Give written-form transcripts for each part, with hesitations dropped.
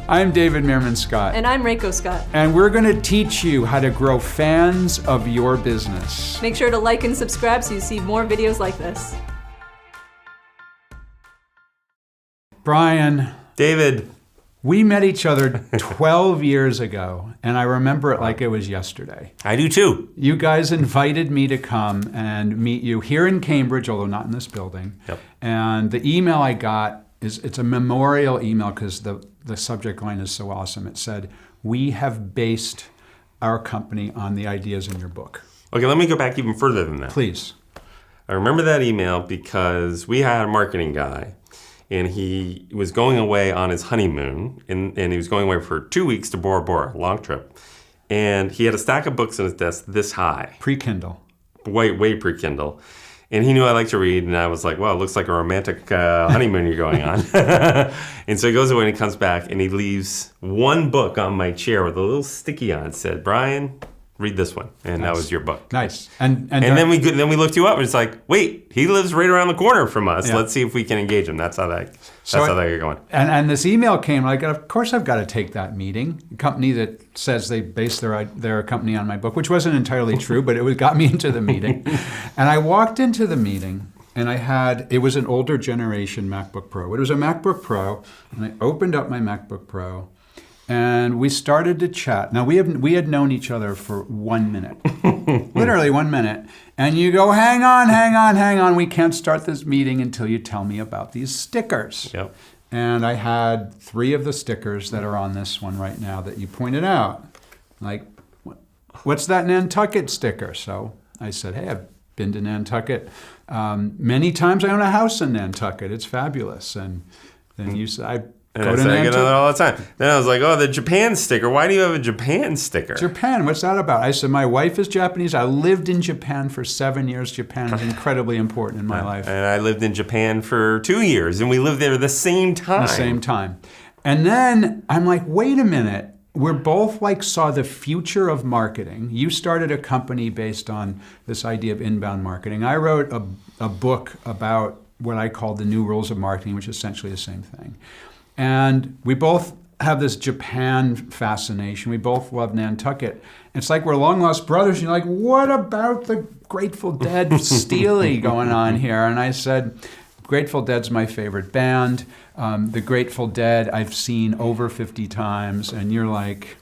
I'm David Meerman Scott. And I'm Reiko Scott. And we're going to teach you how to grow fans of your business. Make sure to like and subscribe so you see more videos like this. Brian. David. We met each other 12 years ago, and I remember it like it was yesterday. I do too. You guys invited me to come and meet you here in Cambridge, although not in this building. Yep. And the email I got it's a memorial email because the subject line is so awesome. It said, "We have based our company on the ideas in your book." Okay, let me go back even further than that. Please. I remember that email because we had a marketing guy, and he was going away on his honeymoon, and he was going away for 2 weeks to Bora Bora, long trip. And he had a stack of books on his desk this high. Pre-Kindle. Way pre-Kindle. And he knew I like to read, and I was like, well, it looks like a romantic honeymoon you're going on. And so he goes away and he comes back, and he leaves one book on my chair with a little sticky on it. Said, "Brian, read this one." And Nice. that was your book. Nice. And then we looked you up, and it's like, wait, he lives right around the corner from us. Yeah. Let's see if we can engage him. That's how that got going. And this email came, like, of course I've got to take that meeting. A company that says they base their company on my book, which wasn't entirely true, but it got me into the meeting. And I walked into the meeting, and it was an older generation MacBook Pro. It was a MacBook Pro, and I opened up my MacBook Pro, and we started to chat. Now, we had known each other for 1 minute, literally 1 minute. And you go, hang on. We can't start this meeting until you tell me about these stickers. Yep. And I had 3 of the stickers that are on this one right now that you pointed out. Like, what's that Nantucket sticker? So I said, hey, I've been to Nantucket many times. I own a house in Nantucket. It's fabulous. And then you said, I get that all the time. Then I was like, oh, the Japan sticker. Why do you have a Japan sticker? Japan, what's that about? I said, my wife is Japanese. I lived in Japan for 7 years. Japan is incredibly important in my life. And I lived in Japan for 2 years, and we lived there the same time. And then I'm like, wait a minute. We're both saw the future of marketing. You started a company based on this idea of inbound marketing. I wrote a book about what I called the new rules of marketing, which is essentially the same thing. And we both have this Japan fascination. We both love Nantucket. It's like we're long lost brothers. You're like, what about the Grateful Dead Steely going on here? And I said, Grateful Dead's my favorite band. The Grateful Dead I've seen over 50 times. And you're like...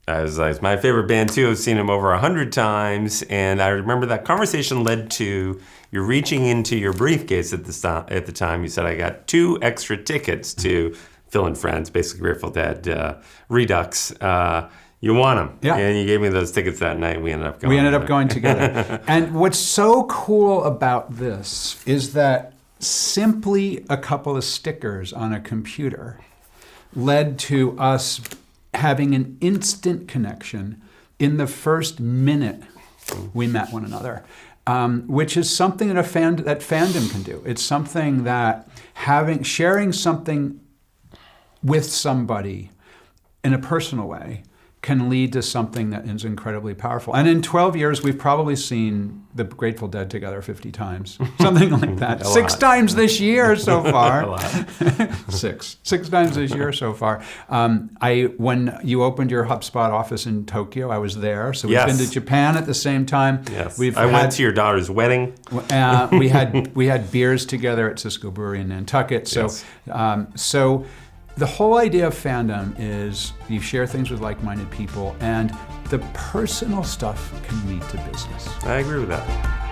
I was like, it's my favorite band too. I've seen them over 100 times. And I remember that conversation led to you reaching into your briefcase at the time. You said, I got 2 extra tickets to Phil and Friends, basically Grateful Dead, Redux. You want them. Yeah. And you gave me those tickets that night. We ended up going together. And what's so cool about this is that simply a couple of stickers on a computer led to us having an instant connection in the first minute we met one another. Which is something that fandom can do. It's something that sharing something with somebody in a personal way can lead to something that is incredibly powerful. And in 12 years, we've probably seen the Grateful Dead together 50 times, something like that. 6 times this year so far. A lot. 6 times this year so far. When you opened your HubSpot office in Tokyo, I was there. So we've been to Japan at the same time. Yes. I went to your daughter's wedding. We had beers together at Cisco Brewery in Nantucket. So, yes. The whole idea of fandom is you share things with like-minded people, and the personal stuff can lead to business. I agree with that.